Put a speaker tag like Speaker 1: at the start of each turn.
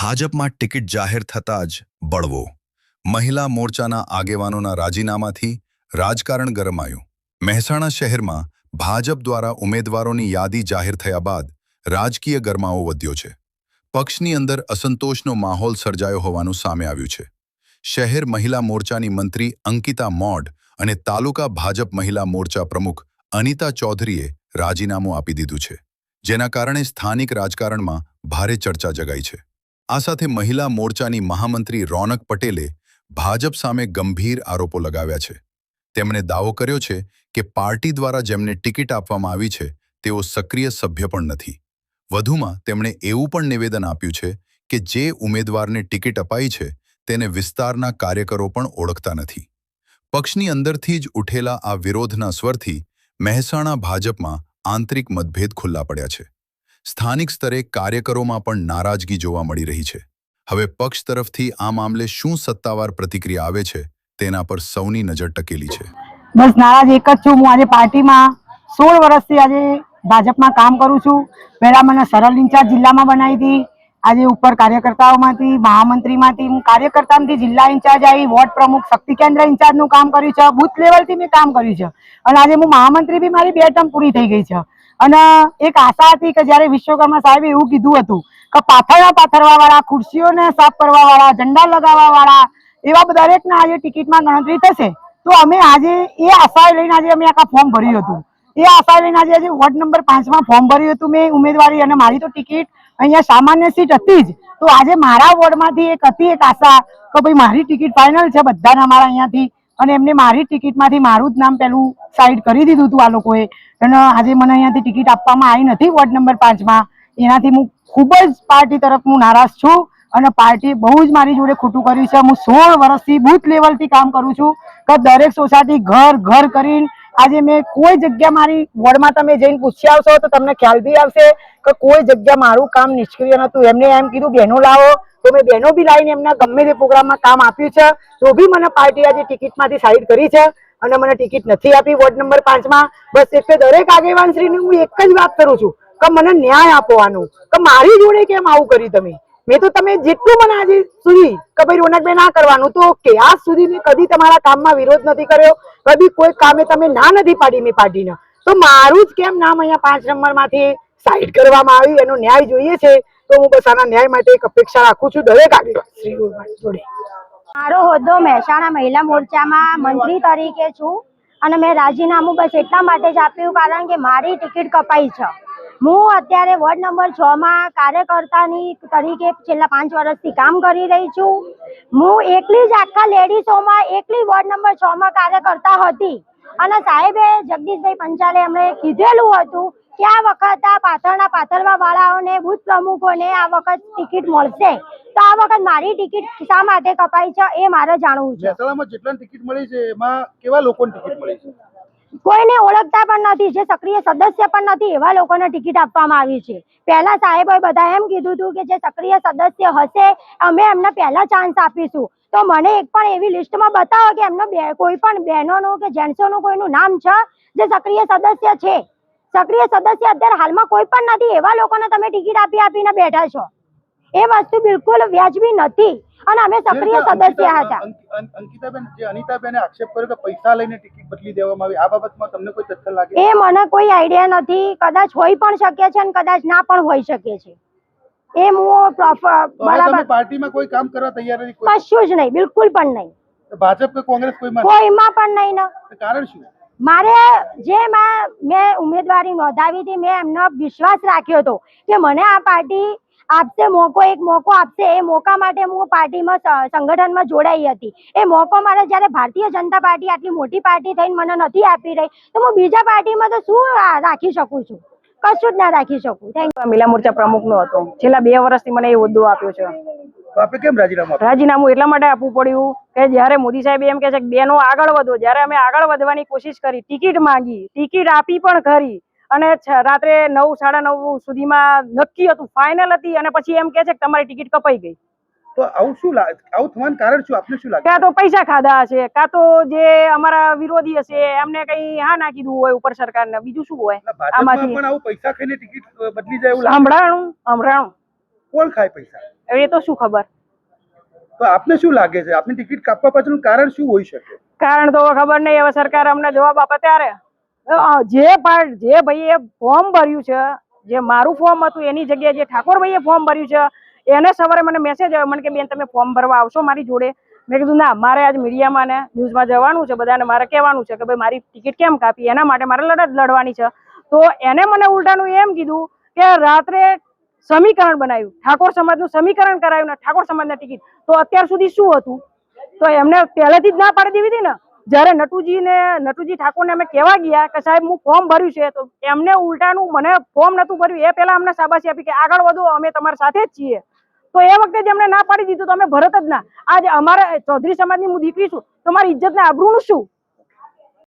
Speaker 1: ભાજપમાં ટિકિટ જાહેર થતાં જ બળવો. મહિલા મોરચાના આગેવાનોના રાજીનામાથી રાજકારણ ગરમાયું. મહેસાણા શહેરમાં ભાજપ દ્વારા ઉમેદવારોની યાદી જાહેર થયા બાદ રાજકીય ગરમાવો વધ્યો છે. પક્ષની અંદર અસંતોષનો માહોલ સર્જાયો હોવાનું સામે આવ્યું છે. શહેર મહિલા મોરચાની મંત્રી અંકિતા મોઢ અને તાલુકા ભાજપ મહિલા મોરચા પ્રમુખ અનિતા ચૌધરીએ રાજીનામું આપી દીધું છે, જેના કારણે સ્થાનિક રાજકારણમાં ભારે ચર્ચા જગાઈ છે. આ સાથે મહિલા મોરચાની મહામંત્રી રોનક પટેલે ભાજપ સામે ગંભીર આરોપો લગાવ્યા છે. તેમણે દાવો કર્યો છે કે પાર્ટી દ્વારા જેમને ટિકિટ આપવામાં આવી છે તેઓ સક્રિય સભ્ય પણ નથી. વધુમાં તેમણે એવું પણ નિવેદન આપ્યું છે કે જે ઉમેદવારને ટિકિટ અપાઈ છે તેને વિસ્તારના કાર્યકરો પણ ઓળખતા નથી. પક્ષની અંદરથી જ ઉઠેલા આ વિરોધના સ્વરથી મહેસાણા ભાજપમાં આંતરિક મતભેદ ખુલ્લા પડ્યા છે. સ્થાનિક સ્તરે કાર્યકરોમાં પણ નારાજગી જોવા મળી રહી છે. હવે પક્ષ તરફથી આ મામલે શું સત્તાવાર પ્રતિક્રિયા આવે છે તેના પર સૌની નજર ટકેલી છે.
Speaker 2: બસ નારાજ એક જ છું. હું આજે પાર્ટીમાં 16 વર્ષથી આજે ભાજપમાં કામ કરું છું. પહેલા મને સરળ ઇન્ચાર્જ જિલ્લામાં બનાવી હતી. આજે ઉપર કાર્યકર્તાઓમાંથી મહામંત્રીમાંથી હું કાર્યકર્તામાંથી જિલ્લા ઇન્ચાર્જ આવી, વોર્ડ પ્રમુખ શક્તિ કેન્દ્ર ઇન્ચાર્જનું કામ કર્યું છે, બુથ લેવલથી મેં કામ કર્યું છે અને આજે હું મહામંત્રી બી મારી 2 ટર્મ પૂરી થઈ ગઈ છે. અને એક આશા હતી કે જ્યારે વિશ્વકર્મા સાહેબે એવું કીધું હતું કે પાથરવા વાળા, ખુરશીઓને સાફ કરવા વાળા, ઝંડા લગાવવા વાળા એવા દરેકના આજે ટિકિટમાં ગણતરી થશે. તો અમે આજે એ આશા લઈને આજે અમે આખા ફોર્મ ભર્યું હતું. એ આશા લઈને આજે વોર્ડ નંબર 5માં ફોર્મ ભર્યું હતું મેં ઉમેદવારી, અને મારી તો ટિકિટ અહીંયા સામાન્ય સીટ હતી જ. તો આજે મારા વોર્ડમાંથી એક આશા કે ભાઈ મારી ટિકિટ ફાઇનલ છે બધાના મારા અહીંયાથી, અને એમને મારી ટિકિટમાંથી મારું જ નામ પેલું સાઈડ કરી દીધું હતું આ લોકોએ. અને આજે મને અહીંયાથી ટિકિટ આપવામાં આવી નથી વોર્ડ નંબર 5માં. એનાથી હું ખૂબ જ પાર્ટી તરફ હું નારાજ છું અને પાર્ટી બહુ જ મારી જોડે ખોટું કર્યું છે. હું 16 વર્ષથી બુથ લેવલથી કામ કરું છું કે દરેક સોસાયટી ઘર કરીને આજે મેં કોઈ જગ્યા મારી વોર્ડમાં તમે જઈને પૂછી આવશો તો તમને ખ્યાલ બી આવશે કે કોઈ જગ્યા મારું કામ નિષ્ક્રિય નહોતું. એમને એમ કીધું બહેનો લાવો તો મેં બહેનો બી લાવીને એમના ગમે તે પ્રોગ્રામમાં કામ આપ્યું છે. તો બી મને પાર્ટી આજે ટિકિટમાંથી સાઈડ કરી છે અને મને ટિકિટ નથી આપી વોર્ડ નંબર 5માં. બસ એટલે દરેક આગેવાનશ્રીને હું એક જ વાત કરું છું કે મને ન્યાય આપવાનો, કે મારી જોડે કેમ આવું કર્યું તમે. મેં તો તમે જેટલું મને આજે સુધી કે ભાઈ રોનકભાઈ ના કરવાનું તો ઓકે, આજ સુધી મેં કદી તમારા કામમાં વિરોધ નથી કર્યો, કદી કોઈ કામે તમે ના નથી પાડી મેં પાર્ટીને. તો મારું જ કેમ નામ અહીંયા 5 નંબરમાંથી સાઈડ કરવામાં આવ્યું, એનો ન્યાય જોઈએ છે. તો હું બસ આના ન્યાય માટે એક અપેક્ષા રાખું છું દરેક આગેવાનશ્રીઓ જોડે.
Speaker 3: મારો હોદ્દો મહેસાણા મહિલા મોરચામાં મંત્રી તરીકે છું અને મેં રાજીનામું બસ એટલા માટે જ આપ્યું કારણ કે મારી ટિકિટ કપાઈ છે. હું અત્યારે વોર્ડ નંબર 6માં કાર્યકર્તાની તરીકે છેલ્લા 5 વર્ષથી કામ કરી રહી છું. હું એકલી જ આખા લેડીઝોમાં એકલી વોર્ડ નંબર 6માં કાર્યકર્તા હતી અને સાહેબે જગદીશભાઈ પંચાલે એમણે કીધેલું હતું કે આ વખત આ પાથરવા વાળાઓને, બુથ પ્રમુખોને આ વખત ટિકિટ મળશે. તો આ વખત મારી ટિકિટ શા માટે કપાઈ છે એ મારે જાણવું છે.
Speaker 4: મહેસાણામાં જેટલા ટિકિટ મળી છે એમાં કેવા લોકોને ટિકિટ મળી છે?
Speaker 3: કોઈને ઓળખતા પણ નથી, જે સક્રિય સદસ્ય પણ નથી એવા લોકોને ટિકિટ આપવામાં આવી છે. પહેલા સાહેબોએ બધા એમ કીધું હતું કે જે સક્રિય સદસ્ય હશે અમે એમને પહેલા ચાન્સ આપીશું. તો મને એક પણ એવી લિસ્ટમાં બતાવો કે એમનો કોઈ પણ બહેનોનું કે જેન્ટ્સોનું કોઈનું નામ છે જે સક્રિય સદસ્ય છે. સક્રિય સદસ્ય અત્યારે હાલમાં કોઈ પણ નથી. એવા લોકોને તમે ટિકિટ આપીને બેઠા છો. એ વસ્તુ બિલકુલ વ્યાજબી નથી અને અમે સક્રિય સદસ્ય હતા.
Speaker 4: અંકિતાબેન, જે અનિતાબેને આક્ષેપ કર્યો કે પૈસા લઈને ટિકિટ બદલી દેવામાં આવી, આ બાબતમાં તમને કોઈ તથ્ય લાગે?
Speaker 3: એ મને કોઈ આઈડિયા નથી. કદાચ હોઈ પણ શકે છે અને કદાચ ના પણ હોઈ શકે છે. એ હું
Speaker 4: બરાબર પાર્ટીમાં કોઈ કામ કરવા તૈયાર નથી?
Speaker 3: કશું જ નહીં, બિલકુલ પણ નહીં.
Speaker 4: ભાજપ કે કોંગ્રેસ કોઈમાં
Speaker 3: પણ નહીં ને.
Speaker 4: કારણ શું? મારે
Speaker 3: મેં ઉમેદવારી નોંધાવી હતી, મેં એમનો વિશ્વાસ રાખ્યો હતો કે મને આ પાર્ટી આપશે, એક મોકો આપશે. એ મોકા માટે હું પાર્ટીમાં સંગઠનમાં જોડાઈ હતી. એ મોકો મારે જ્યારે ભારતીય જનતા પાર્ટી આટલી મોટી પાર્ટી થઈને મને નથી આપી રહી તો હું બીજા પાર્ટીમાં તો શું રાખી શકું છું? કશું જ ના રાખી શકું. Thank you.
Speaker 5: મહિલા મોરચા પ્રમુખનો હતો. છેલ્લા 2 વર્ષથી મને એ હોદ્દો આપ્યો છે.
Speaker 4: આપણે કેમ રાજીનામું?
Speaker 5: રાજીનામું એટલા માટે આપવું પડ્યું કે જ્યારે મોદી સાહેબ એમ કહે છે કે બહેનો આગળ વધો, જ્યારે અમે આગળ વધવાની કોશિશ કરી, ટિકિટ માંગી, ટિકિટ આપી પણ ખરી અને રાત્રે 9, 9:30 સુધીમાં નક્કી હતું, ફાઇનલ હતી અને પછી એમ કહે છે કે તમારી ટિકિટ કપાઈ ગઈ.
Speaker 4: તો આવું થવાનું કારણ શું? આપને શું લાગે?
Speaker 5: કાં તો પૈસા ખાધા હશે, કાં તો જે અમારા વિરોધી હશે એમને કઈ હા ના કીધું હોય ઉપર સરકારને, બીજું શું હોય આમાંથી.
Speaker 4: પણ આવું પૈસા ખાઈને ટિકિટ બદલી જાય એવું
Speaker 5: સંભળાણું
Speaker 4: કોણ ખાય પૈસા?
Speaker 5: હવે એ તો શું ખબર.
Speaker 4: તો આપને શું લાગે છે આપની ટિકિટ કાપવા પાછળનું કારણ શું હોઈ શકે?
Speaker 5: કારણ તો ખબર નહીં, હવે સરકાર અમને જવાબ આપે ત્યારે. જે ભાઈએ ફોર્મ ભર્યું છે, જે મારું ફોર્મ હતું એની જગ્યાએ જે ઠાકોરભાઈએ ફોર્મ ભર્યું છે, એને સવારે મને મેસેજ આવ્યો મને કે બેન તમે ફોર્મ ભરવા આવશો મારી જોડે? મેં કીધું ના, મારે આજ મીડિયામાં ને ન્યૂઝમાં જવાનું છે, બધાને મારે કહેવાનું છે કે ભાઈ મારી ટિકિટ કેમ કાપી, એના માટે મારે લડત લડવાની છે. તો એને મને ઉલટાનું એમ કીધું કે રાત્રે સમીકરણ બનાવ્યું, ઠાકોર સમાજનું સમીકરણ કરાયું ને ઠાકોર સમાજના ટિકિટ. તો અત્યાર સુધી શું હતું? તો એમને પહેલેથી જ ના પાડી દેવી હતી ને. જયારે નટુજી ઠાકોરને અમે કહેવા ગયા કે સાહેબ હું ફોર્મ ભર્યું છે, તો એમને ઉલટાનું મને ફોર્મ નતું ભર્યું એ પહેલા અમને શાબાશી આપી કે આગળ વધો, અમે તમારી સાથે જ છીએ. તો એ વખતે જ એમને ના પાડી દીધું તો અમે ભરત જ ના. આજે અમારે ચૌધરી સમાજની હું દીકરી છું તો મારી ઇજ્જત ને આબરૂનું શું?